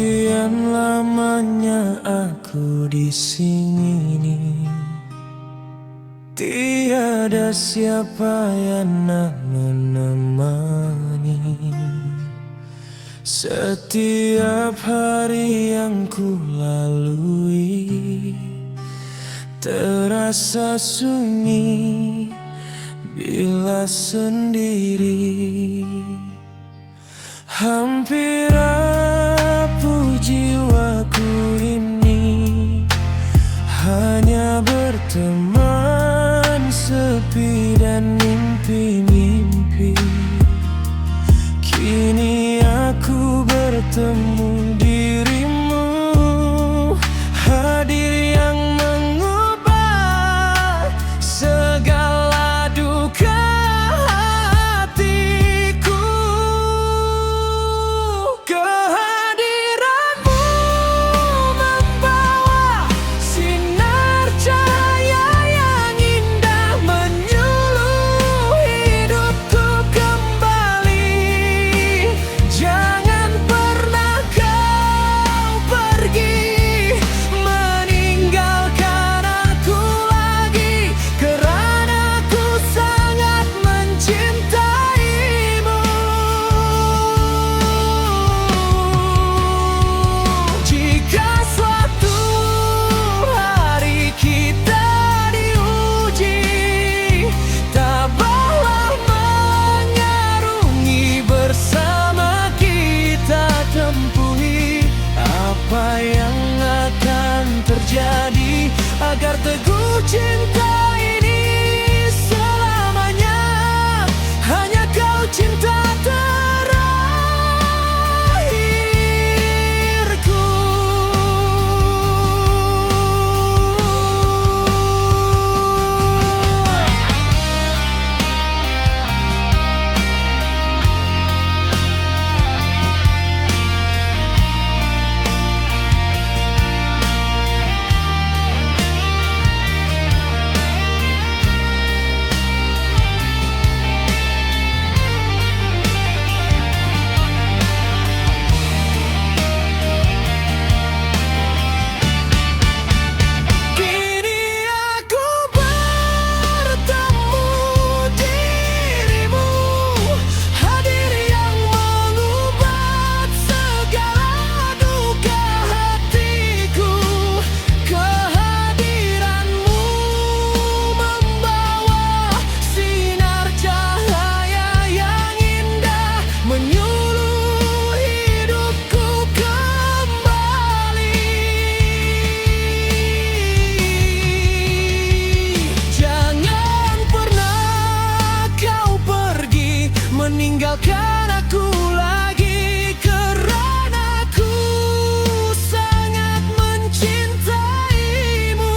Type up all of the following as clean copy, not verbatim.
Sekian lamanya aku di sini, tiada siapa yang nak menemani. Setiap hari yang ku lalui terasa sunyi bila sendiri. Hampir rapuh jiwaku ini, hanya berteman sepi dan mimpi-mimpi. Kini aku bertemu dirimu, hadir yang mengubah segala duka hatiku. Kehadiranmu membawa sinar cahaya yang indah, menyuluh hidupku kembali. Jangan pernah kau pergi meninggalkan aku lagi, kerana ku sangat mencintaimu. Jika suatu hari kita diuji, tabahlah mengarungi bersama, kita tempuhi apa yang akan terjadi, agar teguh cinta ini selamanya hanya kau cinta terakhirku. Kini aku bertemu dirimu, hadir yang mengubah segala duka hatiku. Kehadiranmu membawa sinar cahaya yang indah, menyuluh hidupku kembali. Jangan pernah kau pergi meninggalkan aku lagi, kerana ku sangat mencintaimu.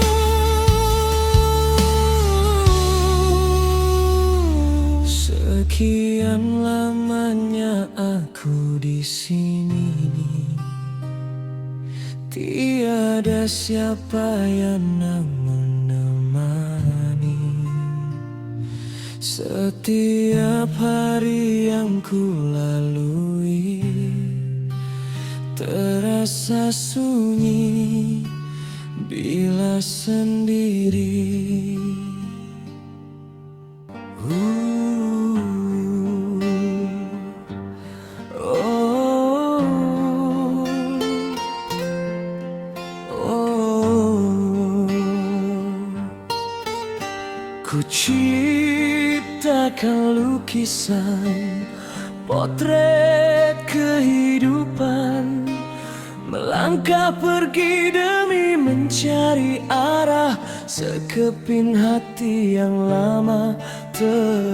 Sekian lamanya aku di sini, tiada siapa yang nak menemani. Setiap hari yang ku lalui terasa sunyi bila sendiri. Ku ciptakan lukisan potret kehidupan, melangkah pergi demi mencari arah sekeping hati yang lama terlantar.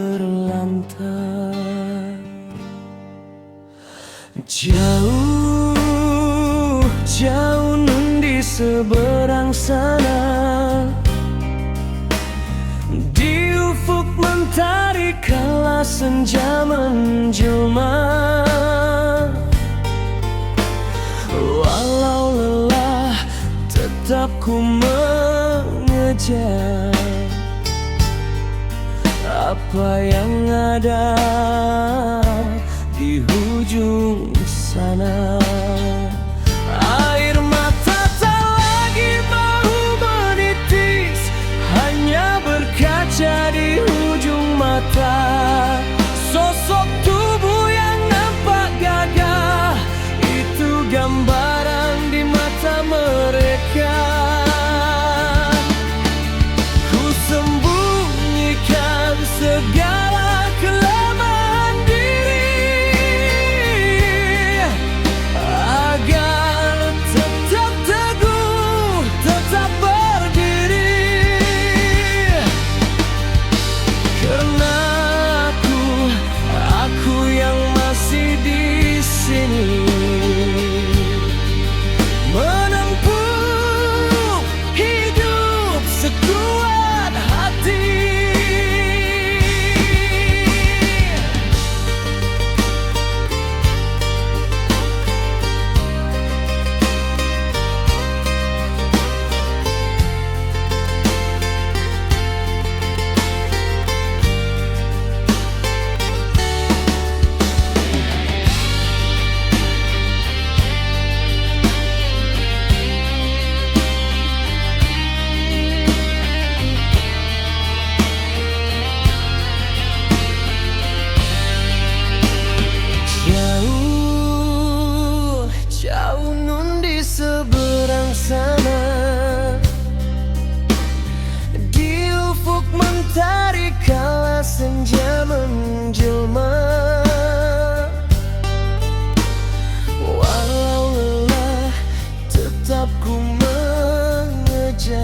Jauh, jauh nun di seberang sana, di ufuk mentari kala senja menjelma. Walau lelah tetap ku mengejar apa yang ada di ujung sana. seberang sana. Di ufuk mentari kala senja menjelma. Walau lelah tetap ku mengejar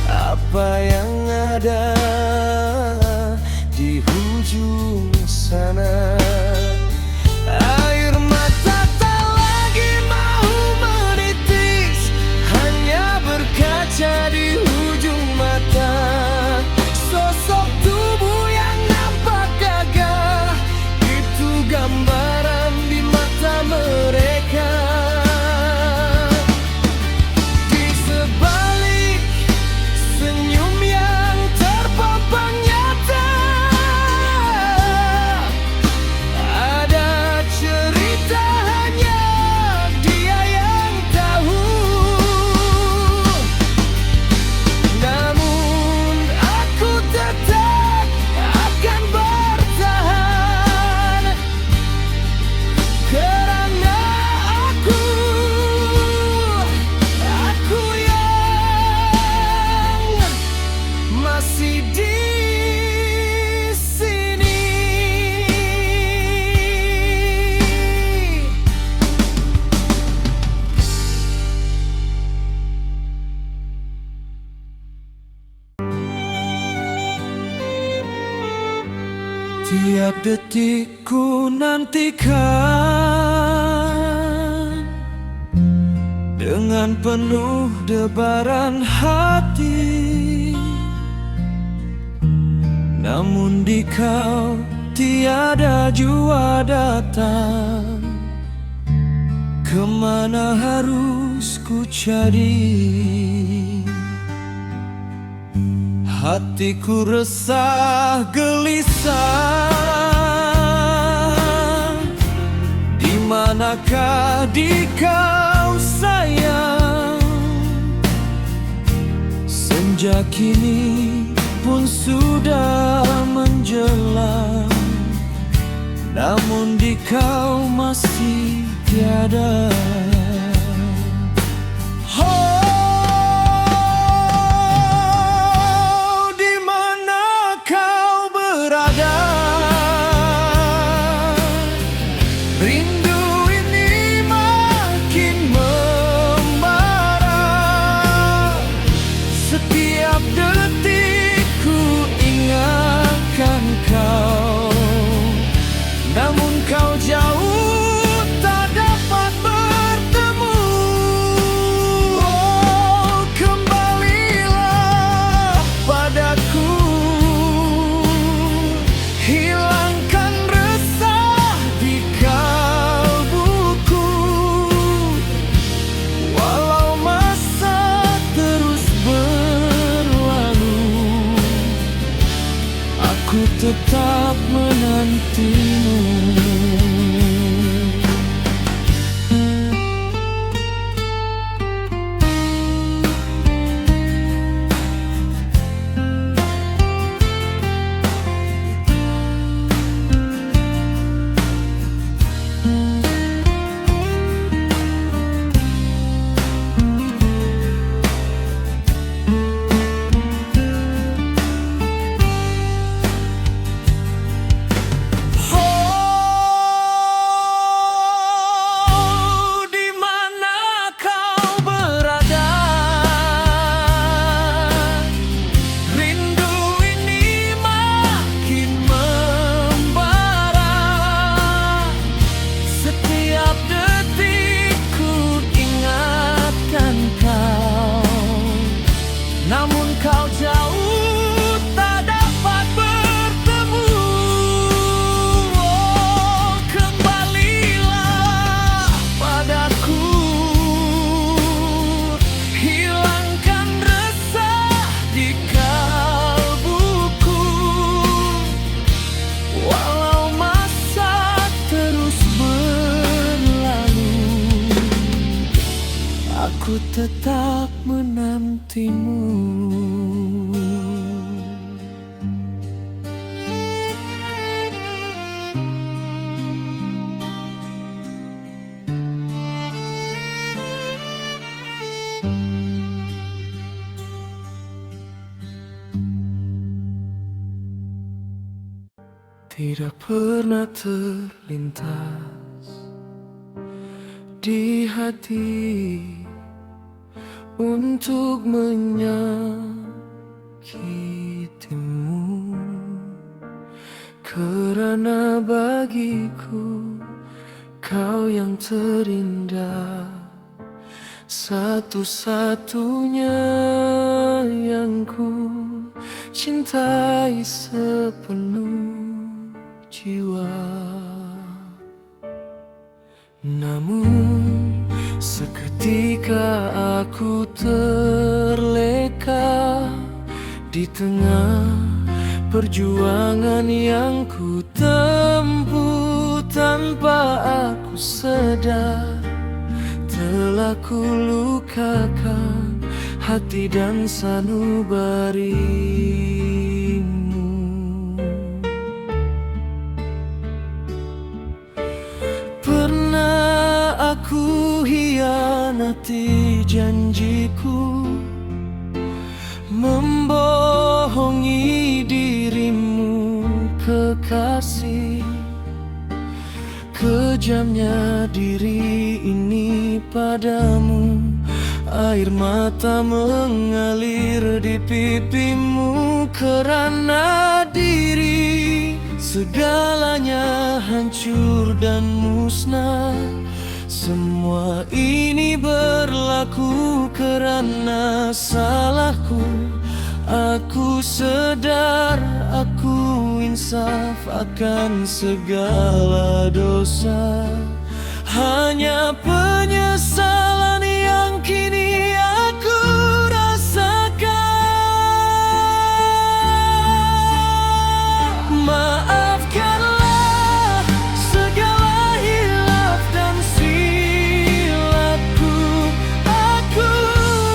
apa yang ada di ujung sana. Air mata tak lagi mau menitis, hanya berkaca di ujung mata. Sosok tubuh yang nampak gagah, itu gambaran di mata mereka. Di sebalik senyum yang terpampang nyata, ada cerita hanya dia yang tahu. Namun aku tetap akan bertahan, karena aku yang masih di sini. Tiap detik ku nantikan dengan penuh debaran hati. Namun di kau tiada jua datang, kemana harus ku cari? Hatiku resah gelisah, di manakah di kau sayang? Senja kini pun sudah menjelang, namun di kau masih tiada. Oh, di mana kau berada? Rindu ini makin membara. Setiap detik ku ingatkan kau, namun kau jauh tak dapat bertemu. Oh, kembalilah padaku, hilangkan resah di kalbuku. Walau masa terus berlalu, aku tetap menantimu. Namun kau jauh tak dapat bertemu. Oh, kembalilah padaku, hilangkan resah di kalbuku. Walau masa terus berlalu, aku tetap menantimu. tidak pernah terlintas di hati untuk menyakitimu, karena bagiku kau yang terindah, satu-satunya yang ku cintai sepenuh jiwa. Namun seketika aku terleka di tengah perjuangan yang ku tempuh, tanpa aku sadar telah ku lukakan hati dan sanubarimu. Pernah aku hianati janjiku, membohongi dirimu kekasih. Kejamnya diri ini padamu, air mata mengalir di pipimu, karena diri segalanya hancur dan musnah. Semua ini berlaku karena salahku. Aku sadar, aku insaf akan segala dosa. Hanya penyesalan yang kini aku rasakan. Maafkanlah segala hilaf dan silapku. Aku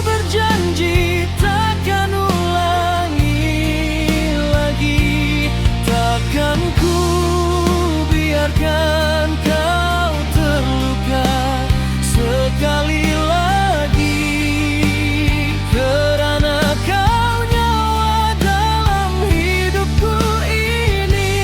berjanji takkan ulangi lagi. Takkan ku biarkan kau terluka sekali lagi, karena kau nyawa dalam hidupku ini.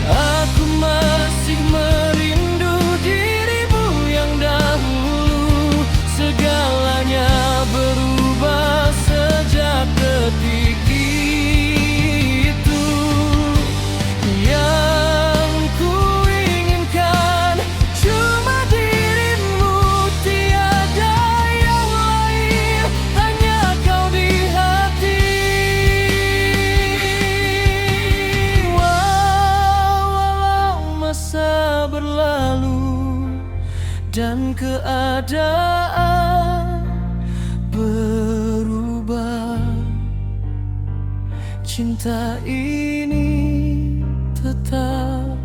Aku masih merindu dirimu yang dahulu. Segalanya berubah sejak detik itu. Yang ku inginkan cuma dirimu, tiada yang lain, hanya kau di hati. Walau masa berlalu dan keadaan berubah, cinta ini tetap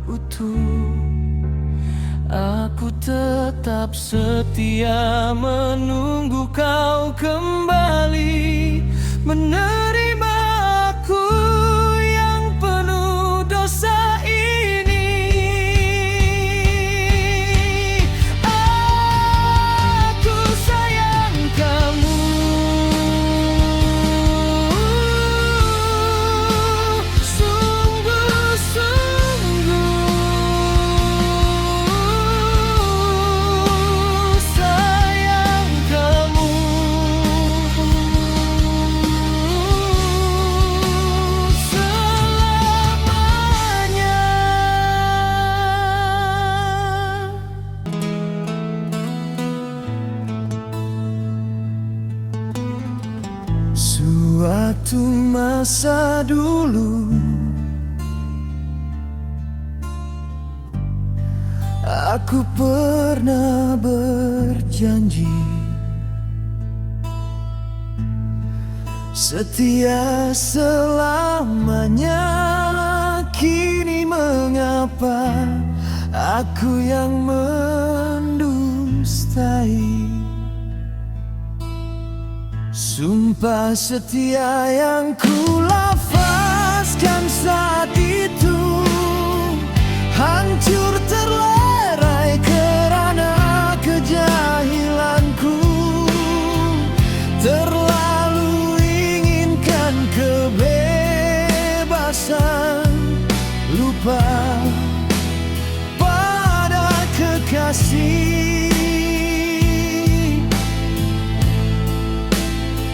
utuh. Aku tetap setia menunggu kau kembali, menerima aku yang penuh dosa ini. Aku sayang kamu, sungguh-sungguh sayang kamu. Selamanya. Suatu masa dulu aku pernah berjanji setia selamanya. Kini mengapa aku yang mendustai sumpah setia yang ku lafazkan saat itu? Hancur terlerai karena kejahilanku. Terlalu inginkan kebenaran kasih,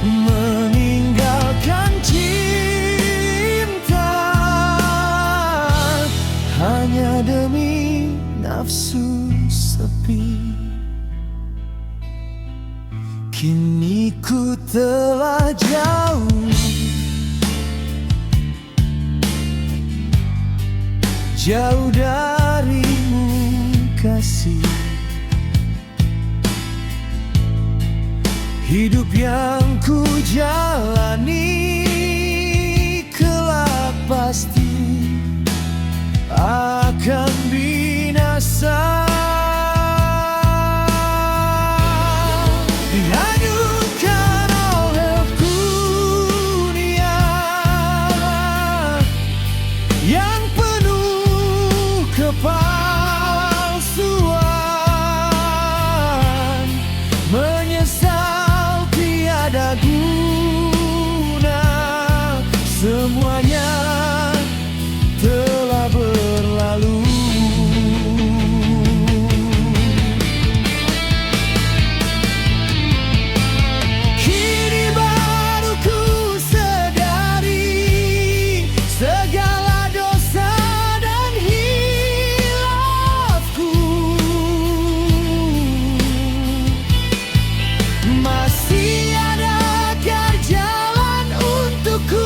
meninggalkan cinta hanya demi nafsu sepi. Kini ku telah jauh, jauh darimu kasih. Hidup yang ku jalani kelak pasti akan binasa. Dihanyutkan oleh dunia yang penuh kepalsuan, menyesal tiada guna, semuanya telah berlalu. Kini baru ku sadari segala dosa dan hilafku. Masih adakah jalan untukku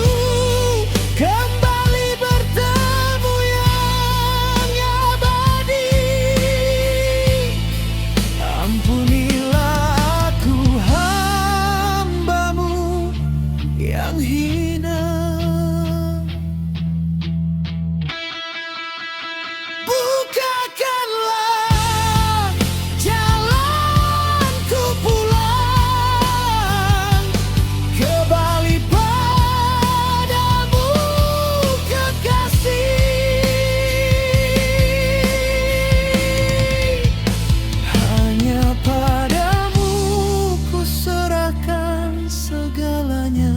kembali bertemu yang abadi? Ampunilah aku hamba-Mu yang hina. Bukakanlah jalanku pulang kembali padamu kekasih. Hanya padamu ku serahkan segalanya.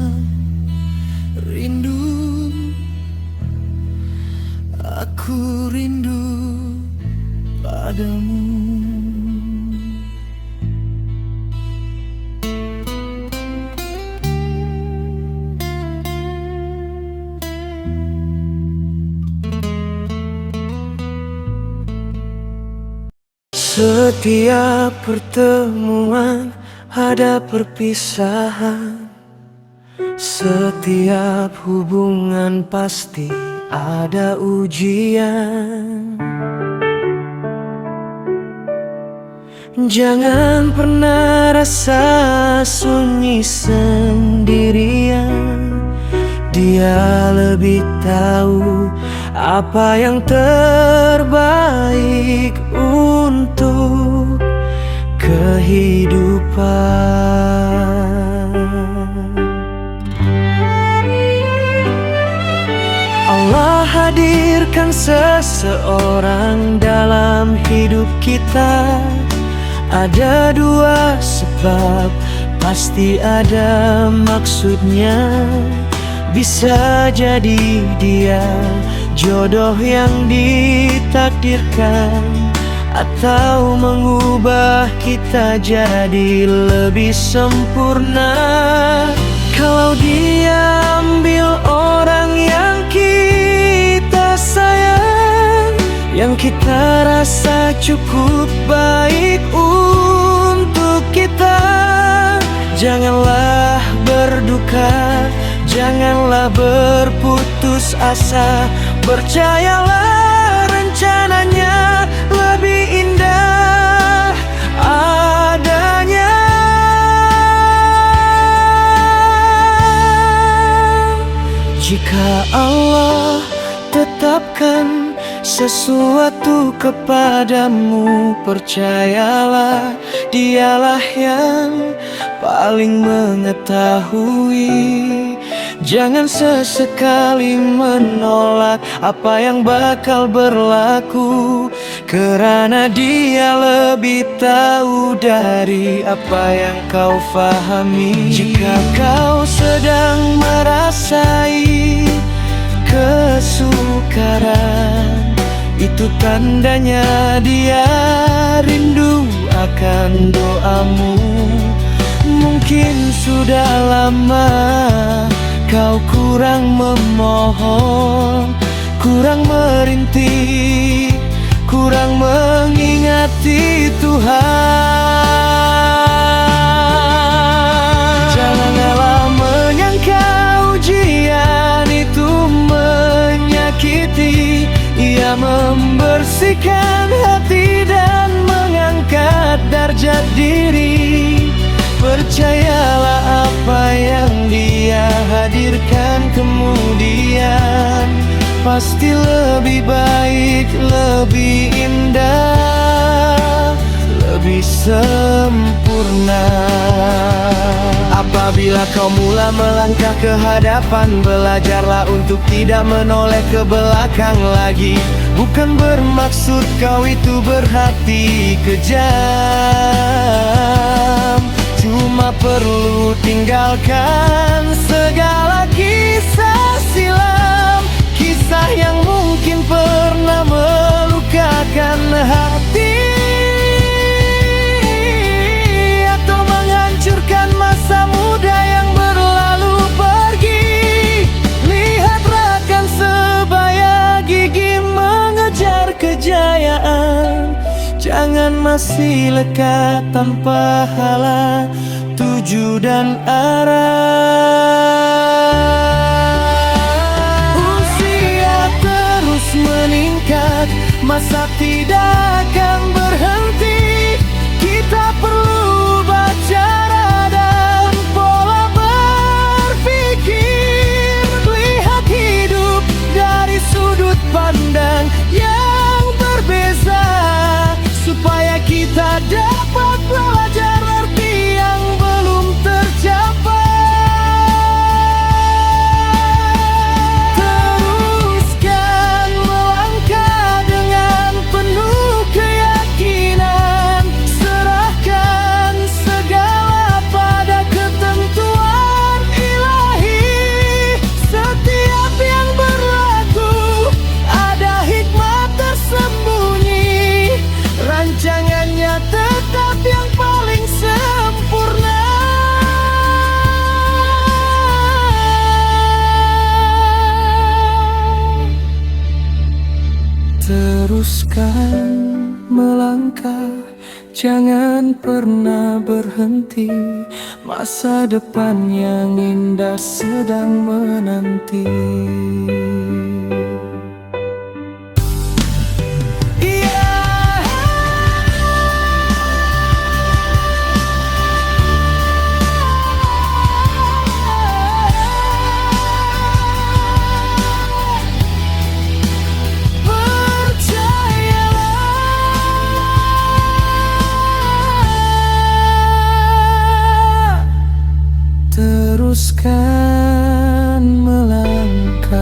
Rindu, aku rindu padamu. Setiap pertemuan ada perpisahan, setiap hubungan pasti ada ujian. Jangan pernah rasa sunyi sendirian. Dia lebih tahu apa yang terbaik untuk kehidupan. Allah hadirkan seseorang dalam hidup kita. Ada dua sebab, pasti ada maksudnya. Bisa jadi dia jodoh yang ditakdirkan, atau mengubah kita jadi lebih sempurna. Kalau dia ambil orang yang kita sayang, yang kita rasa cukup baik untuk kita, janganlah berduka, janganlah berputus asa. Percayalah rencananya lebih indah adanya. Jika Allah tetapkan sesuatu kepadamu, percayalah Dialah yang paling mengetahui. Jangan sesekali menolak apa yang bakal berlaku, karena Dia lebih tahu dari apa yang kau fahami. Jika kau sedang merasai kesukaran, itu tandanya dia rindu akan doamu. Mungkin sudah lama kau kurang memohon, kurang merintih, kurang mengingati Tuhan. Janganlah menyangka ujian itu menyakiti. Ia membersihkan hati dan mengangkat derajat diri. Percayalah apa yang Dia hadirkan kemudian pasti lebih baik, lebih indah, lebih sempurna. Apabila kau mula melangkah ke hadapan, belajarlah untuk tidak menoleh ke belakang lagi. Bukan bermaksud kau itu berhati kejam, cuma perlu tinggalkan segala kisah silam, kisah yang mungkin pernah melukakan hati atau menghancurkan masa muda yang berlalu pergi. Lihat rekan sebaya gigih mengejar kejayaan, jangan masih lekat tanpa hala, tuju dan arah. Usia terus meningkat, masa tidak akan berhenti. Kita perlu bicara dan pola berpikir, lihat hidup dari sudut pandang yang berbeza, supaya kita dapat belajar arti yang belum tercapai. Teruskan melangkah dengan penuh keyakinan, serahkan segala pada ketentuan ilahi. Setiap yang berlaku ada hikmat tersembunyi, rancangannya tetap yang paling sempurna. Teruskan melangkah, jangan pernah berhenti. Masa depan yang indah sedang menanti. Teruskan melangkah.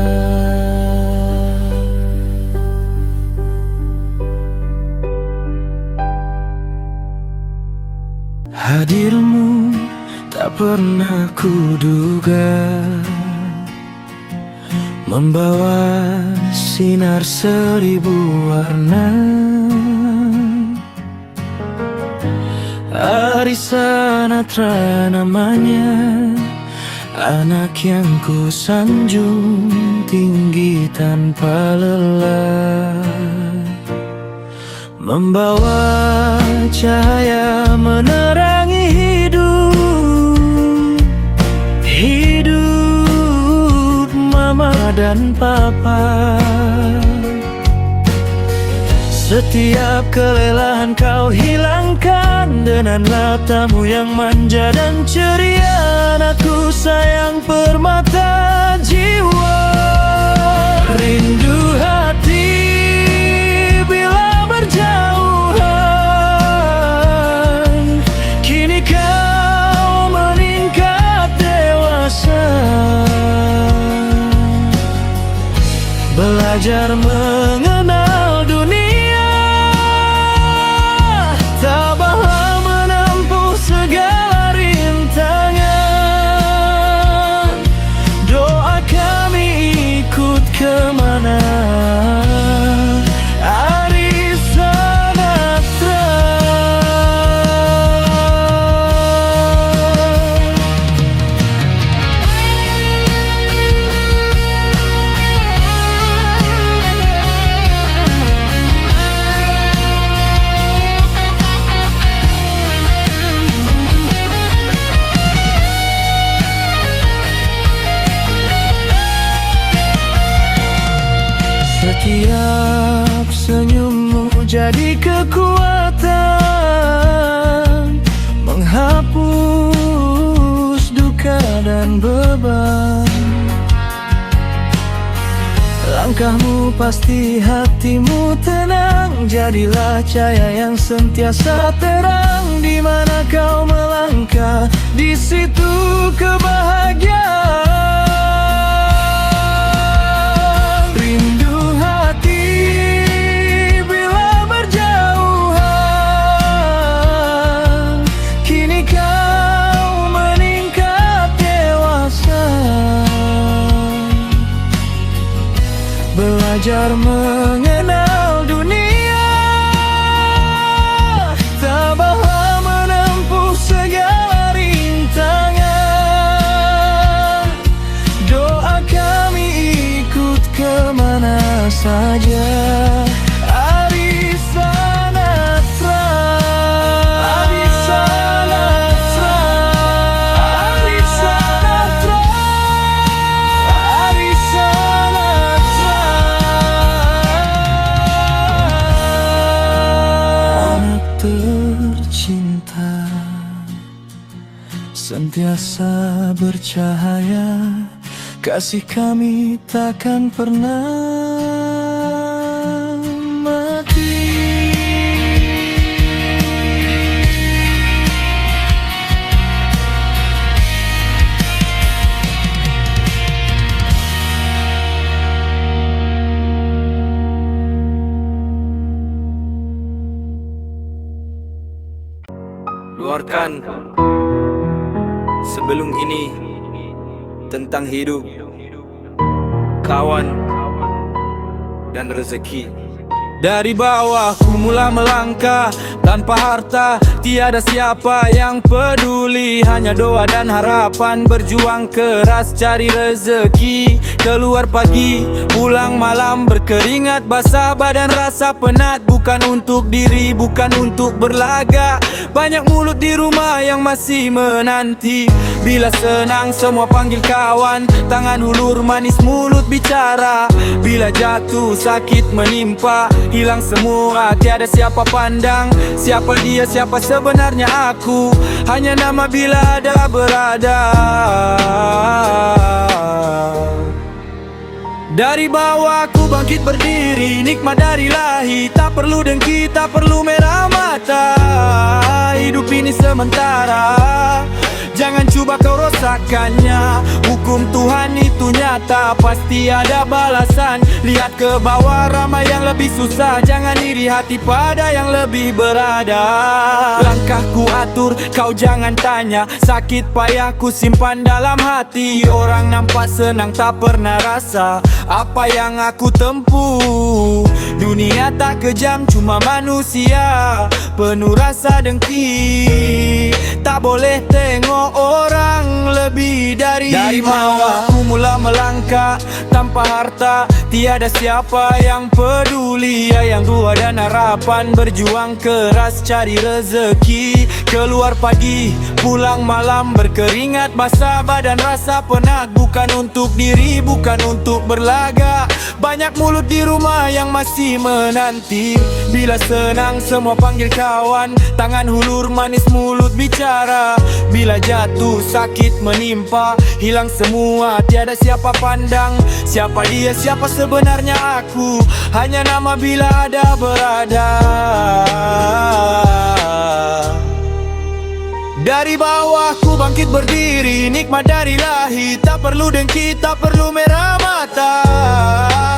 Hadirmu tak pernah kuduga, membawa sinar seribu warna. Arisa Natra namanya, anak yang ku sanjung tinggi tanpa lelah, membawa cahaya menerangi hidup mama dan papa. Setiap kelelahan kau hilangkan dengan latamu yang manja dan ceria. Anakku sayang permata jiwa, rindu hati bila berjauhan. Kini kau meningkat dewasa, belajar mengenal dunia. Tabahlah menempuh segala rintangan, doa kami ikut kemana. jadi kekuatan, menghapus duka dan beban. Langkahmu pasti hatimu tenang, jadilah cahaya yang sentiasa terang. Di mana kau melangkah, di situ kebahagiaan. Rindu hati bila berjauhan, kini kau meningkat dewasa, belajar mengenal dunia, tabahlah menempuh segala rintangan. Doa kami ikut kemana saja. Arisanatra, Arisanatra, Arisanatra, Arisanatra. Anak tercinta, sentiasa bercahaya, kasih kami takkan pernah mati. Luarkan sebelum ini tentang hidup, kawan, dan rezeki. Dari bawah ku mula melangkah, tanpa harta tiada siapa yang peduli. Hanya doa dan harapan, berjuang keras cari rezeki. Keluar pagi, pulang malam, berkeringat basah badan rasa penat. Bukan untuk diri, bukan untuk berlaga. Banyak mulut di rumah yang masih menanti. Bila senang semua panggil kawan, tangan hulur manis mulut bicara. Bila jatuh sakit menimpa, hilang semua tiada siapa pandang. Siapa dia, siapa sebenarnya aku, hanya nama bila ada berada. Dari bawah ku bangkit berdiri, nikmat dari lahi. Tak perlu dengki, tak perlu merah mata. Hidup ini sementara, jangan coba kau rosakkannya. Hukum Tuhan itu nyata, pasti ada balasan. Lihat ke bawah ramai yang lebih susah, jangan iri hati pada yang lebih berada. Langkahku atur, kau jangan tanya. Sakit payah ku simpan dalam hati. Orang nampak senang tak pernah rasa apa yang aku tempuh. Dunia tak kejam, cuma manusia penuh rasa dengki. Tak boleh tengok orang lebih dari bawah ku mula melangkah, tanpa harta tiada siapa yang peduli. Yang dua dan harapan, berjuang keras cari rezeki. Keluar pagi, pulang malam, berkeringat basah badan rasa penat. Bukan untuk diri, bukan untuk berlaga. Banyak mulut di rumah yang masih menanti. Bila senang semua panggil kawan, tangan hulur manis mulut bicara. Bila jatuh sakit menimpa, hilang semua tiada siapa pandang. Siapa dia, siapa sebenarnya aku, hanya nama bila ada berada. Dari bawah ku bangkit berdiri, nikmat dari lahi. Tak perlu dengki, tak perlu merah mata.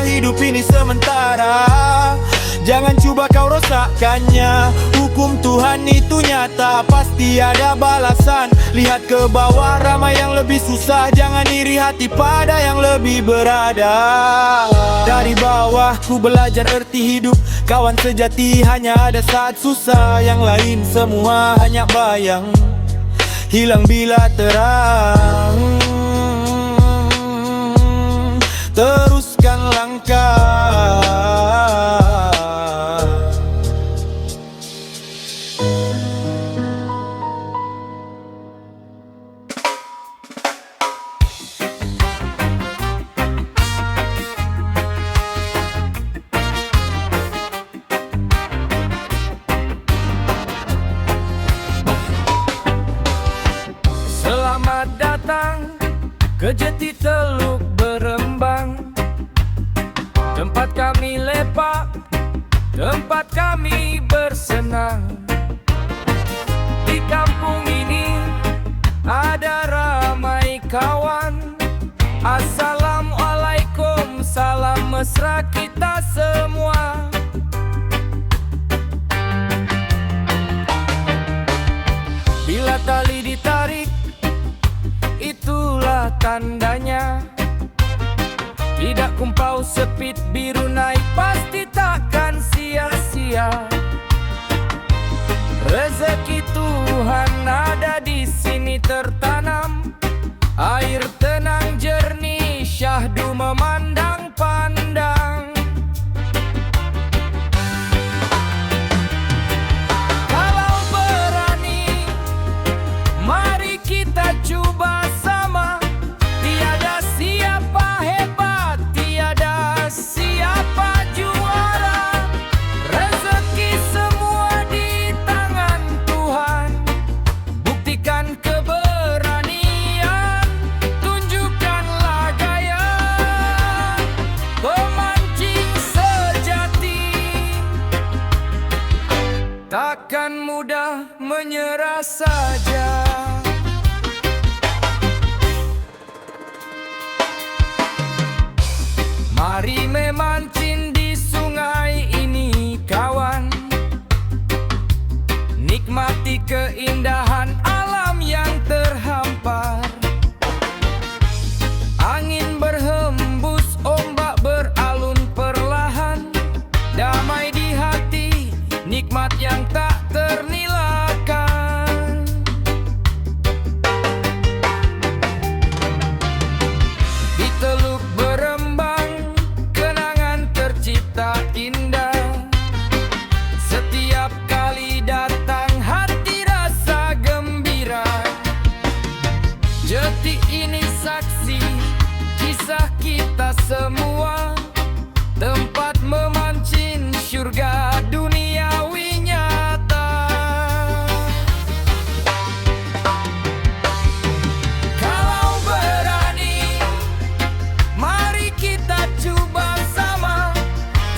Hidup ini sementara, jangan coba kau rosakkannya. Hukum Tuhan itu nyata, pasti ada balasan. Lihat ke bawah ramai yang lebih susah, jangan iri hati pada yang lebih berada. Dari bawah ku belajar erti hidup, kawan sejati hanya ada saat susah. Yang lain semua hanya bayang, hilang bila terang. Teruskan langkah. ke Jeti Teluk Berembang, tempat kami lepak, tempat kami bersenang. Di kampung ini ada ramai kawan. Assalamualaikum, salam mesra kita semua. Bila tali ditarik, itulah tandanya. Tidak kumpau sepit biru naik, pasti takkan sia-sia. Rezeki Tuhan ada di sini tertanam. Air tenang jernih, syahdu memandang-pandang. Kalau berani, mari kita coba sama. Tiada siapa hebat, tiada siapa juara. Rezeki semua di tangan Tuhan. Buktikan keberanian, tunjukkanlah gaya. Pemancing sejati takkan mudah menyerah saja. Mari memancing di sungai ini kawan. Nikmati keindahan alam yang terhampar. Angin berhembus, ombak beralun perlahan. Damai di hati, nikmat yang tak ternilakan. Di Teluk Berembang, kenangan tercipta indah. Setiap kali datang, hati rasa gembira. Jeti ini saksi kisah kita semua. Tempat memancing syurga duniawi nyata. Kalau berani, mari kita coba sama.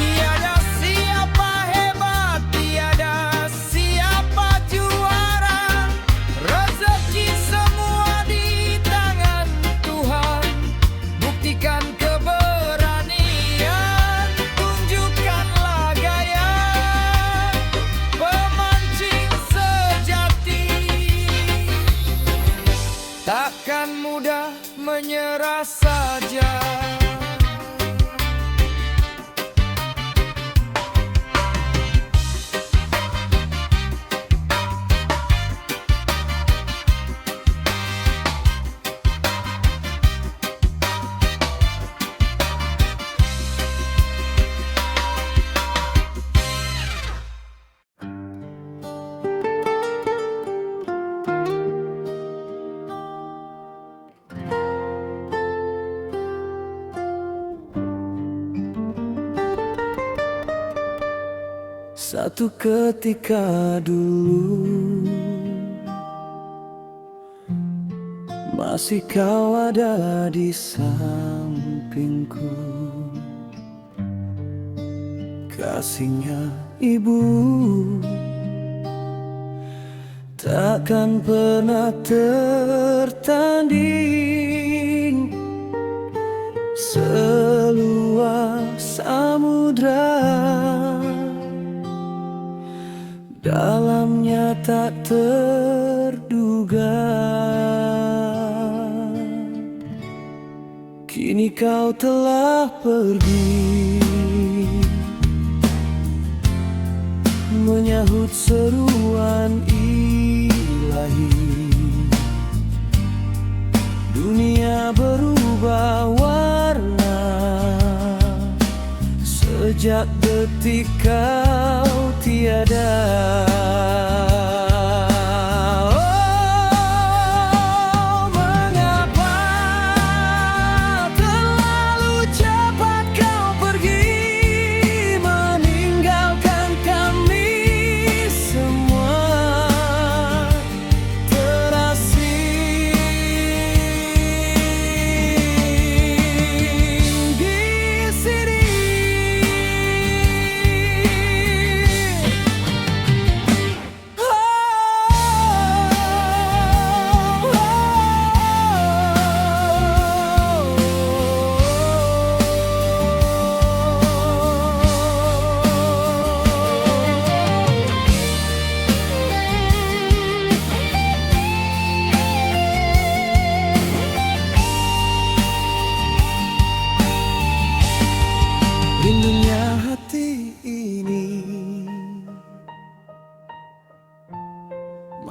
Tiada siapa hebat, tiada siapa juara. Rezeki semua di tangan Tuhan. Buktikan keberanian, tunjukkanlah gaya. Pemancing sejati takkan mudah menyerah saja. Satu ketika dulu, masih kau ada di sampingku. Kasihnya ibu takkan pernah tertanding. Seluas samudra, dalamnya tak terduga. Kini kau telah pergi, menyahut seruan ilahi. Dunia berubah warna sejak detik kau tiada. Oh, mengapa terlalu cepat kau pergi, meninggalkan kami semua terasing.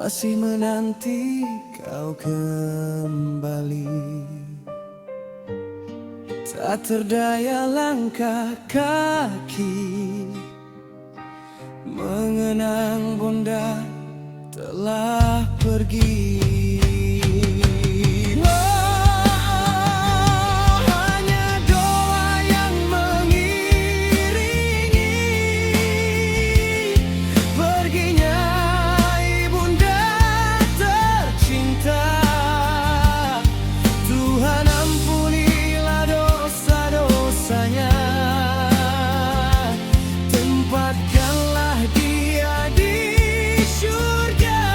masih menanti kau kembali. Tak terdaya langkah kaki mengenang Bonda telah pergi. Hanya doa yang mengiringi perginya ibunda tercinta. Tuhan ampunilah dosa-dosanya, tempatkanlah dia di surga.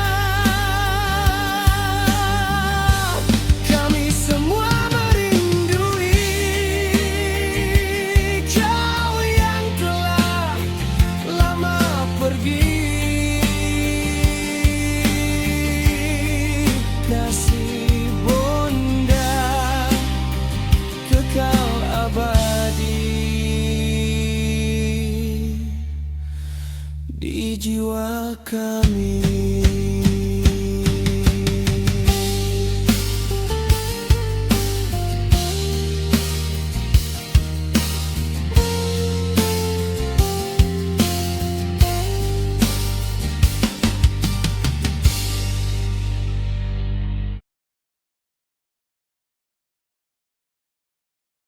Kami semua merindui kau yang telah lama pergi. Kasih Bonda kekal abadi di jiwa kami.